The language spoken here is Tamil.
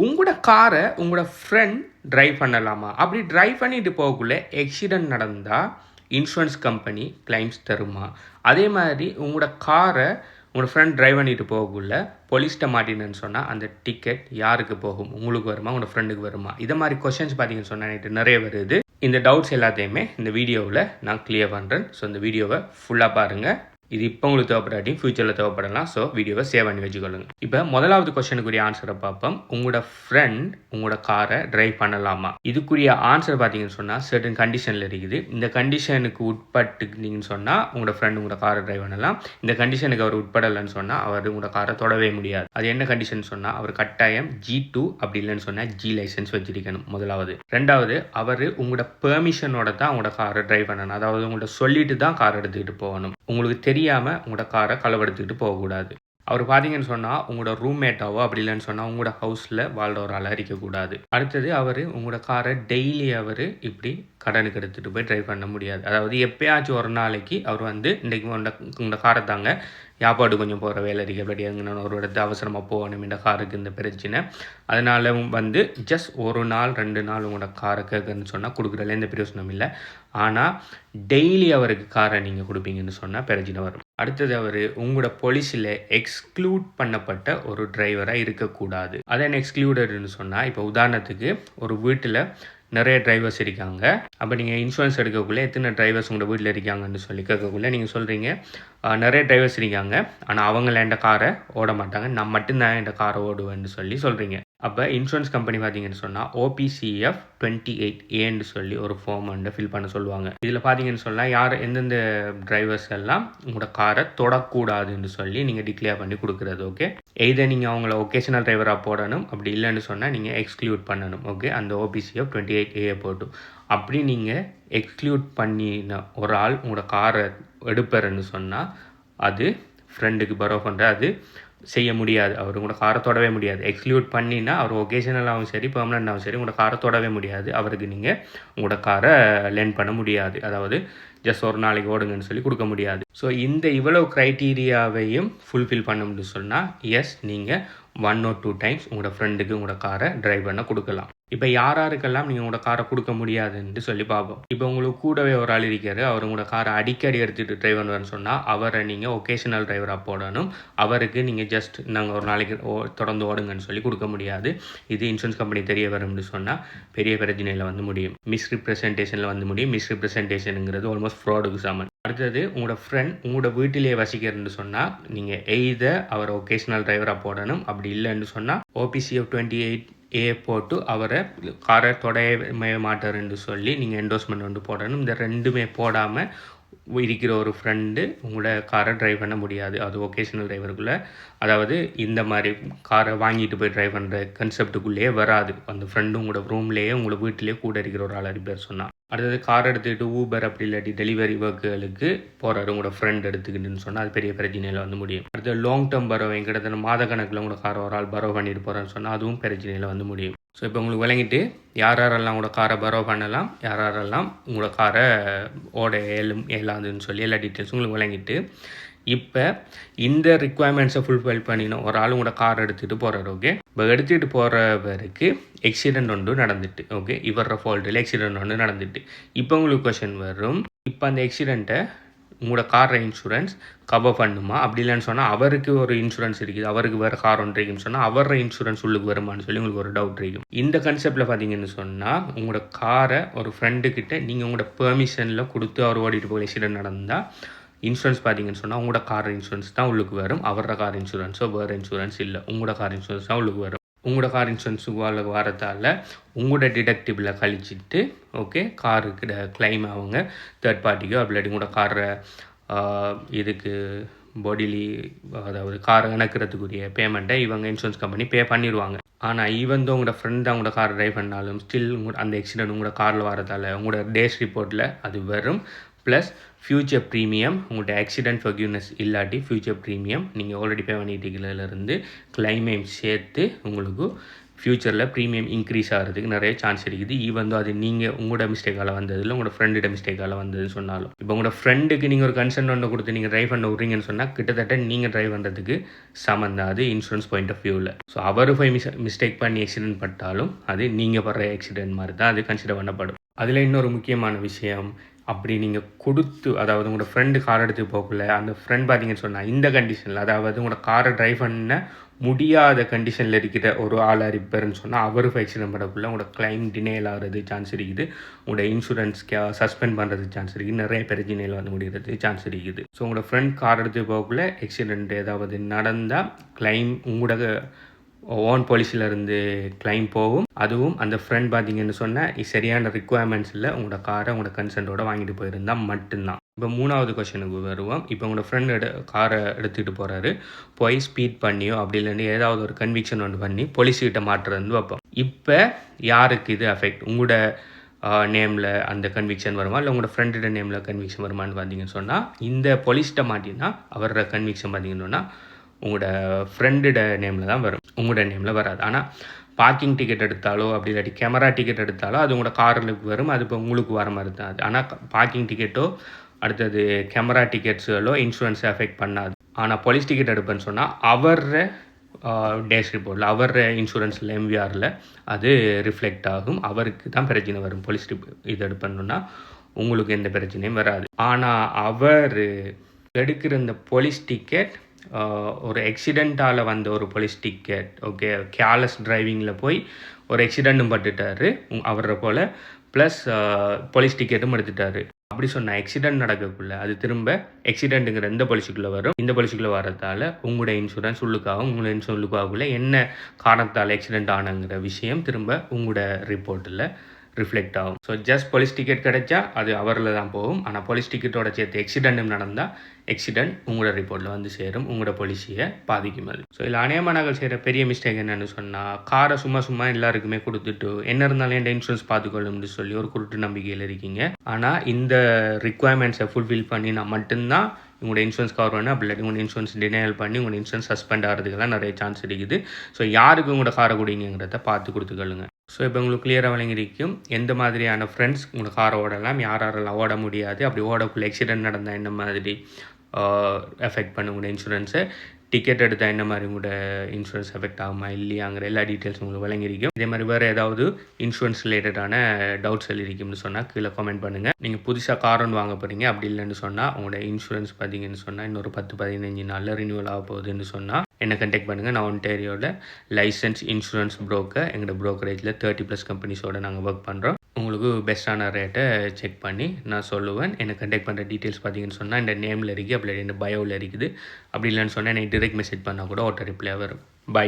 உங்களோட காரை உங்களோட ஃப்ரெண்ட் டிரைவ் பண்ணலாமா? அப்படி டிரைவ் பண்ணிட்டு போகக்குள்ள ஆக்சிடென்ட் நடந்தா, இன்சூரன்ஸ் கம்பெனி கிளைம்ஸ் தருமா? அதே மாதிரி உங்களோட காரை உங்களோட ஃப்ரெண்ட் டிரைவ் பண்ணிட்டு போகக்குள்ள போலீஸ்ட்ட மாட்டினேன்னு சொன்னால் அந்த டிக்கெட் யாருக்கு போகும்? உங்களுக்கு வருமா? உங்களோட ஃப்ரெண்டுக்கு வருமா? இதை மாதிரி கொஷின்ஸ் பார்த்தீங்கன்னு சொன்னால் எனக்கு நிறைய வருது. இந்த டவுட்ஸ் எல்லாத்தையுமே இந்த வீடியோவில் நான் கிளியர் பண்ணுறேன். ஸோ இந்த வீடியோவை ஃபுல்லாக பாருங்கள். இது இப்போ உங்களுக்கு தேவைப்படாட்டி ஃபியூச்சரில் தேவைப்படலாம். ஸோ வீடியோவை சேவ் பண்ணி வச்சுக்கொள்ளுங்க. இப்போ முதலாவது கொஸ்டினுக்குரிய ஆன்சரை பார்ப்போம். உங்களோட ஃப்ரெண்ட் உங்களோட காரை டிரைவ் பண்ணலாமா? இதுக்குரிய ஆன்சர் பார்த்தீங்கன்னு சொன்னால் சர்டன் கண்டிஷனில் இருக்குது. இந்த கண்டிஷனுக்கு உட்பட்டுனீங்கன்னு சொன்னால் உங்களோட ஃப்ரெண்ட் உங்களோட காரை டிரைவ் பண்ணலாம். இந்த கண்டிஷனுக்கு அவர் உட்படலைன்னு சொன்னால் அவர் உங்களோட காரை தொடவே முடியாது. அது என்ன கண்டிஷன் சொன்னால் அவர் கட்டாயம் G2 அப்படி இல்லைன்னு சொன்னால் G லைசன்ஸ் வச்சிருக்கணும் முதலாவது. ரெண்டாவது அவர் உங்களோட பெர்மிஷனோட தான் உங்களோட காரை டிரைவ் பண்ணணும். அதாவது உங்கள்கிட்ட சொல்லிட்டு தான் கார் எடுத்துக்கிட்டு போகணும். உங்களுக்கு தெரியாமல் உங்களோட காரை களவெடுத்துக்கிட்டு போகக்கூடாது. அவர் பார்த்தீங்கன்னு சொன்னால் உங்களோட ரூம்மேட்டாவோ அப்படி இல்லைன்னு சொன்னால் உங்களோட ஹவுஸில் வாழ்ற ஒரு ஆளாக இருக்கக்கூடாது. அடுத்தது அவர் உங்களோட காரை டெய்லி அவர் இப்படி கடனுக்கு எடுத்துகிட்டு போய் டிரைவ் பண்ண முடியாது. அதாவது எப்பயாச்சும் ஒரு நாளைக்கு அவர் இன்றைக்கி உங்களோட காரை தாங்க யாப்பாடு கொஞ்சம் போகிற வேலை இருக்குது, அப்படி எங்கே ஒரு இடத்து அவசரமாக போகணும், இந்த காருக்கு இந்த பிரச்சனை, அதனால் ஜஸ்ட் ஒரு நாள் 2 நாள் உங்களோட காரை கேட்குன்னு சொன்னால் கொடுக்குறதுல எந்த பிரயோசனம் இல்லை. ஆனால் டெய்லி அவருக்கு காரை நீங்கள் கொடுப்பீங்கன்னு சொன்னால் பிரச்சனை வரும். அடுத்தது அவர் உங்களோட பாலிசியில் எக்ஸ்க்ளூட் பண்ணப்பட்ட ஒரு டிரைவராக இருக்கக்கூடாது. அதை என்ன எக்ஸ்க்ளூடட்னு சொன்னால், இப்போ உதாரணத்துக்கு ஒரு வீட்டில் நிறைய டிரைவர்ஸ் இருக்காங்க. அப்போ நீங்கள் இன்சூரன்ஸ் எடுக்கக்குள்ளே எத்தனை டிரைவர்ஸ் உங்களோட வீட்டில் இருக்காங்கன்னு சொல்லி கேட்கக்குள்ளே நீங்கள் சொல்கிறீங்க நிறைய டிரைவர்ஸ் இருக்காங்க, ஆனால் அவங்கள என் காரை ஓட மாட்டாங்க, நான் மட்டும்தான் என் காரை ஓடுவேன்னு சொல்கிறீங்க. அப்போ இன்சூரன்ஸ் கம்பெனி பார்த்தீங்கன்னு சொன்னால் OPCF 28A சொல்லி ஒரு ஃபார்ம் ஃபில் பண்ண சொல்லுவாங்க. இதில் பார்த்தீங்கன்னு சொன்னால் யார் எந்தெந்த டிரைவர்ஸ் எல்லாம் உங்களோட காரை தொடக்கூடாதுன்னு சொல்லி நீங்கள் டிக்ளேர் பண்ணி கொடுக்குறது. ஓகே, எய்தை நீங்கள் அவங்கள ஒகேஷனல் டிரைவராக போடணும், அப்படி இல்லைன்னு சொன்னால் நீங்கள் எக்ஸ்க்ளூட் பண்ணணும். ஓகே, அந்த OPCF 28A போட்டு அப்படி நீங்கள் எக்ஸ்க்ளூட் பண்ணின ஒரு ஆள் உங்களோட காரை எடுப்பாருன்னு சொன்னால் அது ஃப்ரெண்டுக்கு பரோ பண்ணுற அது செய்ய முடியாது. அவர் உங்களோட காரை தொடவே முடியாது. எக்ஸ்க்ளூட் பண்ணினா அவர் ஒகேஷனலாகவும் சரி பெர்மனண்டாகவும் சரி உங்களோட காரை தொடவே முடியாது. அவருக்கு நீங்கள் உங்களோட காரை லென் பண்ண முடியாது. அதாவது ஜஸ்ட் ஒரு நாளைக்கு ஓடுங்கன்னு சொல்லி கொடுக்க முடியாது. ஸோ இந்த இவ்வளவு க்ரைட்டீரியாவையும் ஃபுல்ஃபில் பண்ணணும்னு சொன்னால் எஸ், நீங்கள் 1 or 2 டைம்ஸ் உங்களோட ஃப்ரெண்டுக்கு உங்களோட காரை டிரைவ் பண்ண கொடுக்கலாம். இப்போ யாருக்கெல்லாம் நீங்கள் உங்களோட காரை கொடுக்க முடியாதுன்னு சொல்லி பார்ப்போம். இப்போ உங்களுக்கு கூடவே ஒரு ஆள் இருக்கார், அவர் உங்களோட காரை அடிக்கடி எடுத்துகிட்டு டிரைவ் பண்ணுவார்னு சொன்னால் அவரை நீங்கள் ஒகேஷனல் டிரைவராக போடணும். அவருக்கு நீங்கள் ஜஸ்ட் நாங்கள் ஒரு நாளைக்கு தொடர்ந்து ஓடுங்கன்னு சொல்லி கொடுக்க முடியாது. இது இன்சூரன்ஸ் கம்பெனி தெரிய வரும்னு சொன்னால் பெரிய பிரச்சனையில் முடியும். மிஸ்ரிப்ரசன்டேஷனில் முடியும். மிஸ்ரிப்ரசன்டேஷனுங்கிறது ஆல்மோஸ்ட் ஃப்ராடுக்கு சமன். அடுத்தது உங்களோட ஃப்ரெண்ட் உங்களோட வீட்டிலேயே வசிக்கிறதுன்னு சொன்னால் நீங்கள் எய்தை அவரை ஒகேஷனல் டிரைவராக போடணும். அப்படி இல்லைன்னு சொன்னால் OPCF 28A போட்டு அவரை காரை தொடைய மாட்டாருன்னு சொல்லி நீங்கள் என்டோஸ்மெண்ட் போடணும். இந்த ரெண்டுமே போடாமல் இருக்கிற ஒரு ஃப்ரெண்டு உங்களோட காரை டிரைவ் பண்ண முடியாது. அது ஒகேஷனல் டிரைவருக்குள்ளே, அதாவது இந்த மாதிரி காரை வாங்கிட்டு போய் டிரைவ் பண்ணுற கன்செப்டுக்குள்ளேயே வராது. அந்த ஃப்ரெண்டு உங்களோட ரூம்லேயே உங்களோட வீட்டிலேயே கூட இருக்கிற ஒரு ஆள் பேர் சொன்னால். அடுத்தது கார் எடுத்துக்கிட்டு ஊபர் அப்படி இல்லாட்டி டெலிவரி ஒர்க்குகளுக்கு போகிறாரு உங்களோட ஃப்ரெண்ட் எடுத்துக்கிட்டுன்னு சொன்னால் அது பெரிய பிரச்சனையில் முடியும். அடுத்து லாங் டேர்ம் பரோவிங் கிட்டத்தட்ட மாத கணக்கில் உங்களோட காரை ஒரு ஆள் பரோ பண்ணிட்டு போகிறான்னு சொன்னால் அதுவும் பிரச்சனையில் முடியும். ஸோ இப்போ உங்களுக்கு விளங்கிட்டு யாரெல்லாம் உங்களோட காரை பரோ பண்ணலாம், யாரெல்லாம் உங்களோட காரை ஓட இயலாதுன்னு சொல்லி எல்லா டீட்டெயில்ஸும் உங்களுக்கு விளங்கிட்டு, இப்போ இந்த ரிக்குவயர்மெண்ட்ஸை ஃபுல்ஃபில் பண்ணினோம் ஒரு ஆள் உங்களோட கார் எடுத்துகிட்டு போகிறாரு. ஓகே, இப்போ எடுத்துகிட்டு போகிறவருக்கு ஆக்சிடெண்ட் ஒன்று நடந்துட்டு, ஓகே, இவர ஃபால்ட்டில் ஆக்சிடெண்ட் ஒன்று நடந்துட்டு. இப்போ உங்களுக்கு கொஷின் வரும், இப்போ அந்த ஆக்சிடெண்ட்டை உங்களோட கார் இன்சூரன்ஸ் கவர் பண்ணுமா? அப்படி இல்லைன்னு சொன்னால் அவருக்கு ஒரு இன்சூரன்ஸ் இருக்குது, அவருக்கு வேறு கார் ஒன்று இருக்குன்னு சொன்னால் அவர இன்சூரன்ஸ் உள்ளுக்கு வருமானு சொல்லி உங்களுக்கு ஒரு டவுட் இருக்கும். இந்த கன்செப்டில் பார்த்தீங்கன்னு சொன்னால் உங்களோட காரை ஒரு ஃப்ரெண்டுக்கிட்ட நீங்கள் உங்களோட பெர்மிஷனில் கொடுத்து அவர் ஓடிட்டு போய் ஆக்சிடெண்ட் நடந்தால் இன்சூரன்ஸ் பார்த்தீங்கன்னு சொன்னால் உங்களோட கார் இன்சூரன்ஸ் தான் உள்ளுக்கு வரும். அவரோட கார் இன்சூரன்ஸோ வேறு இன்சூரன்ஸ் இல்லை, உங்களோட கார் இன்சூரன்ஸ் தான் உள்ளுக்கு வரும். உங்களோட கார் இன்சூரன்ஸுக்கு வரதால் உங்களோட டிடக்டிபிளை கழிச்சிட்டு ஓகே காருக்கு கிளைம் அவங்க தேர்ட் பார்ட்டிக்கோ அப்படி உங்களோட காரை இதுக்கு பாடிலி அதாவது காரை இணக்கிறதுக்குரிய பேமெண்ட்டை இவங்க இன்சூரன்ஸ் கம்பெனி பே பண்ணிடுவாங்க. ஆனால் ஈவன் தான் உங்களோட ஃப்ரெண்ட் தான் உங்களோட கார் ட்ரைவ் பண்ணாலும் ஸ்டில் அந்த ஆக்சிடென்ட் உங்களோட காரில் வரதால் உங்களோட டேஸ் ரிப்போர்ட்டில் அது வரும். ப்ளஸ் ஃப்யூச்சர் ப்ரீமியம் உங்கள்கிட்ட ஆக்சிடென்ட் ஃபர்கியூனஸ் இல்லாட்டி ஃப்யூச்சர் ப்ரீமியம் நீங்கள் ஆல்ரெடி பே பண்ணிட்டீங்களேருந்து கிளைமையும் சேர்த்து உங்களுக்கு ஃப்யூச்சரில் ப்ரீமியம் இன்க்ரீஸ் ஆகிறதுக்கு நிறைய சான்ஸ் இருக்குது. ஈவன் அது நீங்கள் உங்களோட மிஸ்டேக்கால் வந்ததில்லை, உங்களோட ஃப்ரெண்டோட மிஸ்டேக்கால் வந்ததுன்னு சொன்னாலும். இப்போ உங்களோட ஃப்ரெண்டுக்கு நீங்கள் ஒரு கன்சென்ட் ஒன்று கொடுத்து நீங்கள் ட்ரைவ் பண்ண விட்றீங்கன்னு சொன்னால் கிட்டத்தட்ட நீங்கள் ட்ரைவ் பண்ணுறதுக்கு சமந்தான் அது இன்சூரன்ஸ் பாயிண்ட் ஆஃப் வியூவில். ஸோ அவர் போய் மிஸ்டேக் பண்ணி ஆக்சிடென்ட் பட்டாலும் அது நீங்கள் படுற ஆக்சிடென்ட் மாதிரி தான் அது கன்சிடர் பண்ணப்படும். அதில் இன்னொரு முக்கியமான விஷயம், அப்படி நீங்கள் கொடுத்து அதாவது உங்களோட ஃப்ரெண்டு கார் எடுத்து போகல அந்த ஃப்ரெண்ட் பார்த்தீங்கன்னு சொன்னால் இந்த கண்டிஷனில் அதாவது உங்களோட காரை ட்ரைவ் பண்ண முடியாத கண்டிஷனில் இருக்கிற ஒரு ஆள் ரிப்பேர்னு சொன்னால் அவர் ஆக்சிடென்ட் பண்ணக்குள்ள உங்களோட கிளைம் டினேல் ஆகிறது சான்ஸ் இருக்குது, உங்களோட இன்சூரன்ஸ்க்கு சஸ்பெண்ட் பண்ணுறதுக்கு சான்ஸ் இருக்குது, நிறைய பிரச்சனைகள் வந்து முடிகிறது சான்ஸ் இருக்குது. ஸோ உங்களோட ஃப்ரெண்ட் கார் எடுத்து போகக்குள்ள ஆக்சிடென்ட் ஏதாவது நடந்தால் கிளைம் உங்களோட ஓன் பாலிசியிலேருந்து கிளைம் போகும். அதுவும் அந்த ஃப்ரெண்ட் பார்த்தீங்கன்னு சொன்னால் சரியான ரிக்குவயர்மெண்ட்ஸில் உங்களோட காரை உங்களோட கன்சென்ட்டோட வாங்கிட்டு போயிருந்தால் மட்டும்தான். இப்போ 3வது கொஸ்டினுக்கு வருவோம். இப்போ உங்களோட ஃப்ரெண்ட் காரை எடுத்துகிட்டு போகிறாரு, போய் ஸ்பீட் பண்ணியோ அப்படி இல்லைன்னு ஏதாவது ஒரு கன்விக்ஷன் ஒன்று பண்ணி போலீஸ்கிட்ட மாட்டுறது வைப்போம். இப்போ யாருக்கு இது அஃபெக்ட்? உங்களோட நேமில் அந்த கன்விக்ஷன் வருமா இல்லை உங்களோட ஃப்ரெண்டோட நேமில் கன்விக்ஷன் வருமானு பார்த்தீங்கன்னு சொன்னால் இந்த போலீஸ்கிட்ட மாட்டினா அவரோட கன்விக்ஷன் பார்த்தீங்கன்னு சொன்னால் உங்களோட ஃப்ரெண்டோட நேமில் தான் வரும், உங்களோட நேமில் வராது. ஆனால் பார்க்கிங் டிக்கெட் எடுத்தாலோ அப்படி இல்லாட்டி கேமரா டிக்கெட் எடுத்தாலோ அது உங்களோட காருக்கு வரும், அது இப்போ உங்களுக்கு வர மாதிரி தான் அது. ஆனால் பார்க்கிங் டிக்கெட்டோ அடுத்தது கேமரா டிக்கெட்ஸுகளோ இன்சூரன்ஸை அஃபெக்ட் பண்ணாது. ஆனால் போலீஸ் டிக்கெட் எடுப்பேன்னு சொன்னால் அவர டேஷ் ரிப்போர்ட்டில் அவர் இன்சூரன்ஸில் எம்விஆரில் அது ரிஃப்ளெக்ட் ஆகும், அவருக்கு தான் பிரச்சனை வரும். போலீஸ் இது எடுப்பேன்னா உங்களுக்கு எந்த பிரச்சனையும் வராது. ஆனால் அவர் எடுக்கிற இந்த போலீஸ் டிக்கெட் ஒரு ஆக்சிடெண்ட்டால் வந்த ஒரு போலீஸ் டிக்கெட், ஓகே, கேர்லெஸ் டிரைவிங்கில் போய் ஒரு ஆக்சிடெண்ட்டும் பட்டுட்டார் அவரை போல், ப்ளஸ் போலீஸ் டிக்கெட்டும் எடுத்துட்டார். அப்படி சொன்ன ஆக்சிடெண்ட் நடக்கக்குள்ள அது திரும்ப ஆக்சிடெண்ட்டுங்கிற எந்த பாலிசிக்குள்ளே வரும், இந்த பாலிசிக்குள்ளே வரதால் உங்களோட இன்சூரன்ஸ் உள்ளுக்காகும். உங்களோட இன்சூரன்ஸ் உள்ளுக்காகக்குள்ள என்ன காரணத்தால் ஆக்சிடெண்ட் ஆனங்கிற விஷயம் திரும்ப உங்களோட ரிப்போர்ட்டில் ரிஃப்ளெக்ட் ஆகும். ஸோ ஜஸ்ட் போலீஸ் டிக்கெட் கிடைச்சா அது அவரில் தான் போகும். ஆனால் போலீஸ் டிக்கெட்டோட சேர்த்து ஆக்சிடெண்ட்டும் நடந்தால் ஆக்சிடெண்ட் உங்களோட ரிப்போர்ட்டில் வந்து சேரும், உங்களோட பாலிசியை பாதிக்கும் அது. ஸோ இதில் அநேகமாக நாங்கள் செய்கிற பெரிய மிஸ்டேக் என்னென்னு சொன்னால், காரை சும்மா எல்லாருக்குமே கொடுத்துட்டு என்ன இருந்தாலும் என் இன்சூரன்ஸ் பார்த்துக்கொள்ளும்னு சொல்லி ஒரு குருட்டு நம்பிக்கையில் இருக்கீங்க. ஆனால் இந்த ரிக்குவயர்மெண்ட்ஸை ஃபுல்ஃபில் பண்ணினா மட்டும்தான் உங்களோட இன்சூரன்ஸ் கவர் பண்ணி, அப்படி இல்லாட்டி உங்களோட இன்சூரன்ஸ் டினைல் பண்ணி உங்களோட இன்சூரன்ஸ் சஸ்பெண்ட் ஆகிறதுக்கெல்லாம் நிறைய சான்ஸ் இருக்குது. ஸோ யாருக்கு உங்களோட காரை கொடுங்கிறத பார்த்து கொடுத்துக்கொள்ளுங்க. ஸோ இப்போ உங்களுக்கு கிளியராக வழங்கியிருக்கும் எந்த மாதிரியான ஃப்ரெண்ட்ஸ் உங்களோட காரை ஓடலாம், யாரெல்லாம் ஓட முடியாது, அப்படி ஓடக்குள்ள ஆக்சிடென்ட் நடந்தால் என்ன மாதிரி எஃபெக்ட் பண்ண உங்களோட இன்சூரன்ஸை, டிக்கெட் எடுத்தால் என்ன மாதிரி உங்களோட இன்சூரன்ஸ் எஃபெக்ட் ஆகுமா இல்லையாங்கிற எல்லா டீட்டெயில்ஸ் உங்களுக்கு வழங்கியிருக்கும். இதே மாதிரி வேறு ஏதாவது இன்சூரன்ஸ் ரிலேட்டடான டவுட்ஸ் இருக்கும்னு சொன்னால் கீழே கமெண்ட் பண்ணுங்கள். நீங்கள் புதுசாக கார் ஒன்று வாங்க போகிறீங்க, அப்படி இல்லைன்னு சொன்னால் உங்களோட இன்சூரன்ஸ் பார்த்தீங்கன்னு சொன்னால் இன்னொரு 10-15 நாளில் ரினியூவல் ஆக போகுதுன்னு சொன்னால் என்னை கண்டெக்ட் பண்ணுங்கள். நான் ஒன்டாரியோவில் லைசன்ஸ் இன்சூரன்ஸ் ப்ரோக்கர், எங்களோட ப்ரோக்கரேஜில் 30+ கம்பெனிஸோடு நாங்கள் ஒர்க் பண்ணுறோம். உங்களுக்கு பெஸ்ட்டான ரேட்டை செக் பண்ணி நான் சொல்லுவேன். என்னை கண்டெக்ட் பண்ணுற டீட்டெயில்ஸ் பார்த்தீங்கன்னு சொன்னால் இந்த நேமில் இருக்குது, அப்படி இந்த பயோவில் இருக்குது. அப்படி இல்லைன்னு சொன்னால் எனக்கு டிரெக்ட் மெசேஜ் பண்ணால் கூட ஆட்டோ ரிப்ளை வரும். பை.